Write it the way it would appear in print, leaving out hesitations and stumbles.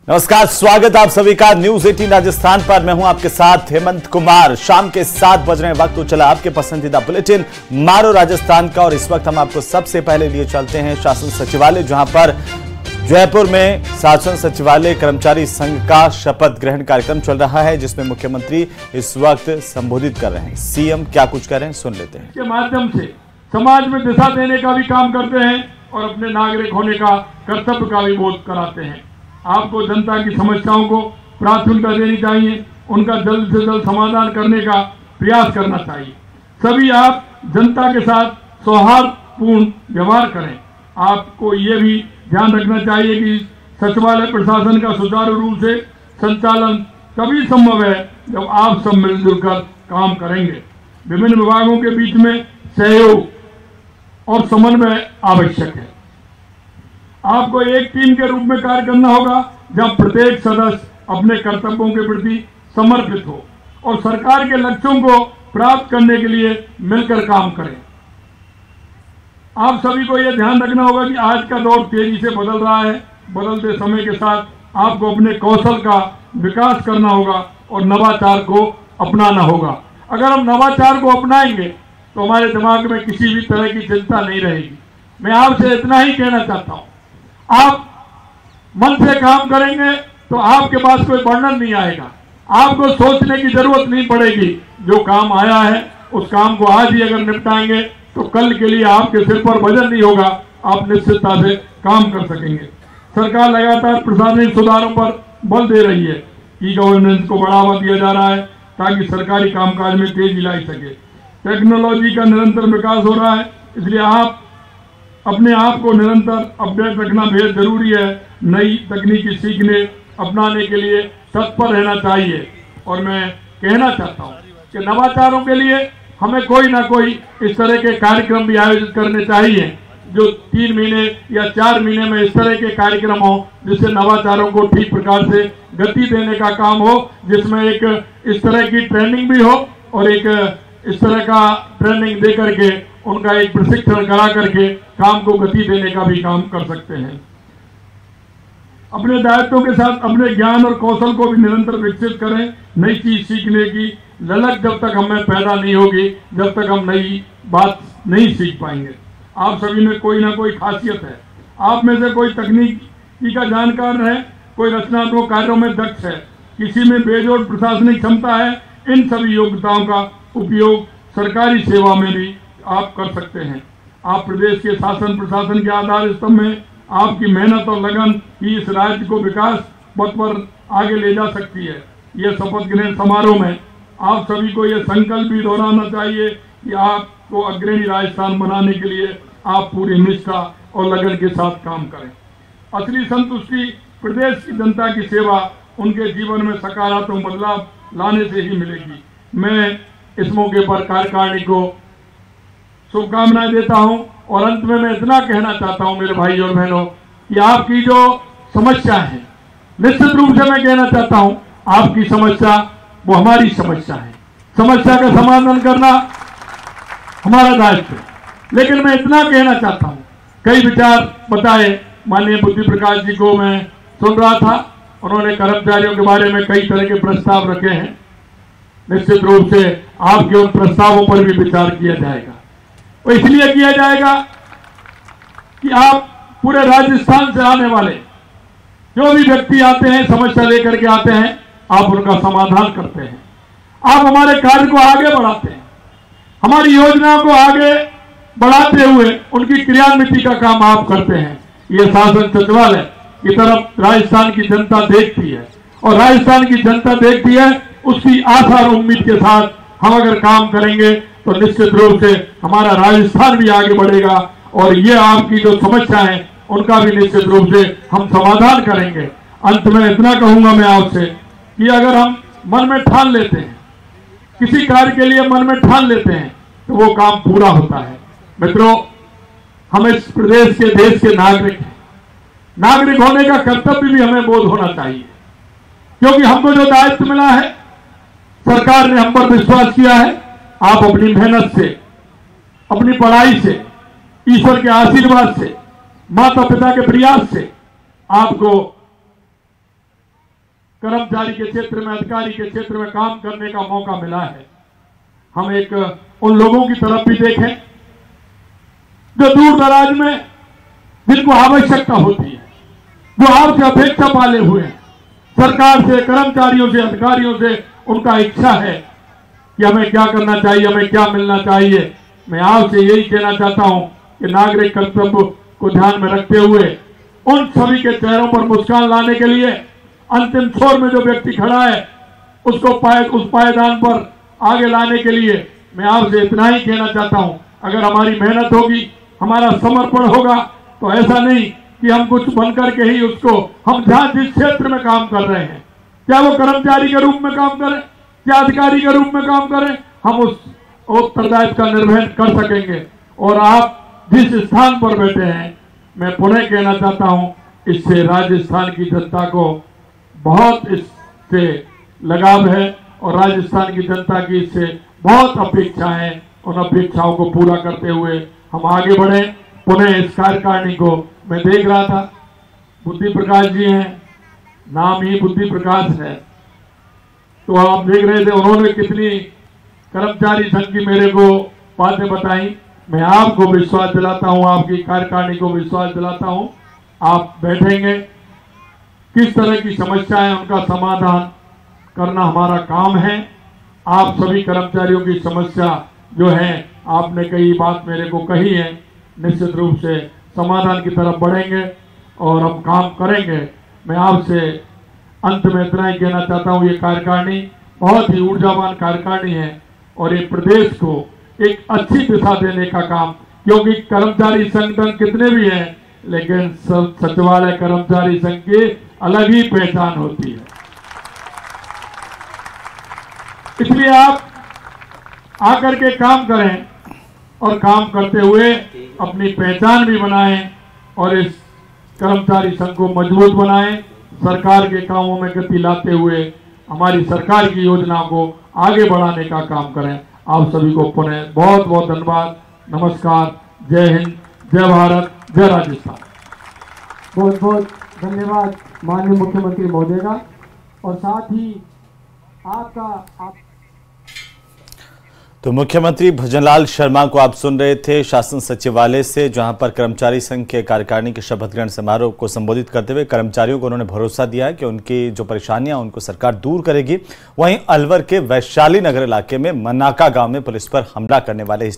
नमस्कार, स्वागत आप सभी का न्यूज 18 राजस्थान पर। मैं हूं आपके साथ हेमंत कुमार। शाम के 7 बज रहे वक्त तो चला आपके पसंदीदा बुलेटिन मारो राजस्थान का। और इस वक्त हम आपको सबसे पहले लिए चलते हैं शासन सचिवालय, जहां पर जयपुर में शासन सचिवालय कर्मचारी संघ का शपथ ग्रहण कार्यक्रम चल रहा है, जिसमें मुख्यमंत्री इस वक्त संबोधित कर रहे हैं। सीएम क्या कुछ कह रहे हैं, सुन लेते हैं। के माध्यम से समाज में दिशा देने का भी काम करते हैं और अपने नागरिक होने का कर्तव्य का भी बोध कराते हैं। आपको जनता की समस्याओं को प्राथमिकता देनी चाहिए, उनका जल्द से जल्द समाधान करने का प्रयास करना चाहिए। सभी आप जनता के साथ सौहार्दपूर्ण व्यवहार करें। आपको ये भी ध्यान रखना चाहिए कि सचिवालय प्रशासन का सुचारू रूप से संचालन तभी संभव है जब आप सब मिलजुल कर काम करेंगे। विभिन्न विभागों के बीच में सहयोग और समन्वय आवश्यक है। आपको एक टीम के रूप में कार्य करना होगा, जहां प्रत्येक सदस्य अपने कर्तव्यों के प्रति समर्पित हो और सरकार के लक्ष्यों को प्राप्त करने के लिए मिलकर काम करें। आप सभी को यह ध्यान रखना होगा कि आज का दौर तेजी से बदल रहा है। बदलते समय के साथ आपको अपने कौशल का विकास करना होगा और नवाचार को अपनाना होगा। अगर हम नवाचार को अपनाएंगे तो हमारे दिमाग में किसी भी तरह की चिंता नहीं रहेगी। मैं आपसे इतना ही कहना चाहता हूं, आप मन से काम करेंगे तो आपके पास कोई वर्णन नहीं आएगा। आपको सोचने की जरूरत नहीं पड़ेगी। जो काम आया है उस काम को आज ही अगर निपटाएंगे तो कल के लिए आपके सिर पर वजन नहीं होगा। आप निश्चितता से काम कर सकेंगे। सरकार लगातार प्रशासनिक सुधारों पर बल दे रही है। ई गवर्नेंस को बढ़ावा दिया जा रहा है ताकि सरकारी कामकाज में तेजी लाई सके। टेक्नोलॉजी का निरंतर विकास हो रहा है, इसलिए आप अपने आप को निरंतर अपडेट रखना बेहद जरूरी है। नई तकनीकी सीखने अपनाने के लिए तत्पर रहना चाहिए। और मैं कहना चाहता हूं कि नवाचारों के लिए हमें कोई ना कोई इस तरह के कार्यक्रम भी आयोजित करने चाहिए, जो 3 महीने या 4 महीने में इस तरह के कार्यक्रम हो जिससे नवाचारों को ठीक प्रकार से गति देने का काम हो, जिसमें एक इस तरह की ट्रेनिंग भी हो और एक इस तरह का ट्रेनिंग दे करके उनका एक प्रशिक्षण करा करके काम को गति देने का भी काम कर सकते हैं। अपने दायित्वों के साथ अपने ज्ञान और कौशल को भी निरंतर विकसित करें। नई चीज सीखने की ललक जब तक हमें पैदा नहीं होगी, जब तक हम नई बात नहीं सीख पाएंगे। आप सभी में कोई ना कोई खासियत है। आप में से कोई तकनीकी का जानकार है, कोई रचनात्मक कार्यों में दक्ष है, किसी में बेजोड़ प्रशासनिक क्षमता है। इन सभी योग्यताओं का उपयोग सरकारी सेवा में भी आप कर सकते हैं। आप प्रदेश के शासन प्रशासन के आधार स्तंभ में आपकी मेहनत और लगन ही इस राज्य को विकास पथ पर आगे ले जा सकती है। यह शपथ ग्रहण समारोह में आप सभी को यह संकल्प भी दोहराना चाहिए कि आपको अग्रणी राजस्थान बनाने के लिए आप पूरी निष्ठा और लगन के साथ काम करें। असली संतुष्टि प्रदेश की जनता की सेवा उनके जीवन में सकारात्मक बदलाव लाने से ही मिलेगी। मैं इस मौके पर कार्यकारिणी को शुभकामनाएं देता हूं और अंत में मैं इतना कहना चाहता हूं मेरे भाई और बहनों कि आपकी जो समस्या है, निश्चित रूप से मैं कहना चाहता हूं आपकी समस्या वो हमारी समस्या है। समस्या का समाधान करना हमारा दायित्व है। लेकिन मैं इतना कहना चाहता हूं, कई विचार बताए माननीय बुद्धि प्रकाश जी को मैं सुन रहा था। उन्होंने कर्मचारियों के बारे में कई तरह के प्रस्ताव रखे हैं। निश्चित रूप से आपके उन प्रस्तावों पर भी विचार किया जाएगा। और इसलिए किया जाएगा कि आप पूरे राजस्थान से आने वाले जो भी व्यक्ति आते हैं, समस्या लेकर के आते हैं, आप उनका समाधान करते हैं। आप हमारे कार्य को आगे बढ़ाते हैं। हमारी योजनाओं को आगे बढ़ाते हुए उनकी क्रियान्विति का काम आप करते हैं। यह शासन सचिवालय की तरफ राजस्थान की जनता देखती है और राजस्थान की जनता देखती है। उसकी आशा और उम्मीद के साथ हम अगर काम करेंगे तो निश्चित रूप से हमारा राजस्थान भी आगे बढ़ेगा और ये आपकी जो समस्या है उनका भी निश्चित रूप से हम समाधान करेंगे। अंत में इतना कहूंगा मैं आपसे कि अगर हम मन में ठान लेते हैं, किसी कार्य के लिए मन में ठान लेते हैं, तो वो काम पूरा होता है। मित्रों, हम इस प्रदेश के देश के नागरिक हैं। नागरिक होने का कर्तव्य भी हमें बोध होना चाहिए, क्योंकि हमको जो दायित्व मिला है, सरकार ने हम पर विश्वास किया है। आप अपनी मेहनत से, अपनी पढ़ाई से, ईश्वर के आशीर्वाद से, माता पिता के प्रयास से आपको कर्मचारी के क्षेत्र में, अधिकारी के क्षेत्र में काम करने का मौका मिला है। हम एक उन लोगों की तरफ भी देखें जो दूर दराज में, जिनको आवश्यकता होती है, जो आपसे अपेक्षा पाले हुए हैं, सरकार से, कर्मचारियों से, अधिकारियों से उनका इच्छा है कि हमें क्या करना चाहिए, हमें क्या मिलना चाहिए। मैं आपसे यही कहना चाहता हूं कि नागरिक कर्तव्य को ध्यान में रखते हुए उन सभी के चेहरों पर मुस्कान लाने के लिए अंतिम छोर में जो व्यक्ति खड़ा है उसको उस पायदान पर आगे लाने के लिए मैं आपसे इतना ही कहना चाहता हूं, अगर हमारी मेहनत होगी, हमारा समर्पण होगा, तो ऐसा नहीं कि हम कुछ बनकर के ही उसको, हम जहां जिस क्षेत्र में काम कर रहे हैं, क्या वो कर्मचारी के रूप में काम करें, क्या अधिकारी के रूप में काम करें, हम उस उत्तरदायित्व का निर्वहन कर सकेंगे। और आप जिस स्थान पर बैठे हैं, मैं पुनः कहना चाहता हूं, इससे राजस्थान की जनता को बहुत इससे लगाव है और राजस्थान की जनता की इससे बहुत अपेक्षा है। उन अपेक्षाओं को पूरा करते हुए हम आगे बढ़े। पुनः इस कार्यकारिणी को मैं देख रहा था, बुद्धि प्रकाश जी हैं, नाम ही बुद्धि प्रकाश है, तो आप देख रहे थे उन्होंने कितनी कर्मचारी संघ की मेरे को बातें बताई। मैं आपको विश्वास दिलाता हूं, आपकी कार्यकारिणी को विश्वास दिलाता हूं, आप बैठेंगे, किस तरह की समस्याएं, उनका समाधान करना हमारा काम है। आप सभी कर्मचारियों की समस्या जो है, आपने कई बात मेरे को कही है, निश्चित रूप से समाधान की तरफ बढ़ेंगे और हम काम करेंगे। मैं आपसे अंत में इतना ही कहना चाहता हूं, ये कार्यकारिणी बहुत ही ऊर्जावान कार्यकारिणी है और ये प्रदेश को एक अच्छी दिशा देने का काम, क्योंकि कर्मचारी संगठन कितने भी हैं, लेकिन सचिवालय कर्मचारी संघ की अलग ही पहचान होती है। इसलिए आप आकर के काम करें और काम करते हुए अपनी पहचान भी बनाएं और इस कर्मचारी संघ को मजबूत बनाएं। सरकार के कामों में गति लाते हुए हमारी सरकार की योजनाओं को आगे बढ़ाने का काम करें। आप सभी को पुनः बहुत बहुत धन्यवाद। नमस्कार, जय हिंद, जय भारत, जय राजस्थान। बहुत बहुत धन्यवाद माननीय मुख्यमंत्री महोदय का, और साथ ही आपका तो मुख्यमंत्री भजनलाल शर्मा को आप सुन रहे थे शासन सचिवालय से, जहां पर कर्मचारी संघ के कार्यकारिणी के शपथ ग्रहण समारोह को संबोधित करते हुए कर्मचारियों को उन्होंने भरोसा दिया है कि उनकी जो परेशानियां उनको सरकार दूर करेगी। वहीं अलवर के वैशाली नगर इलाके में मनाका गांव में पुलिस पर हमला करने वाले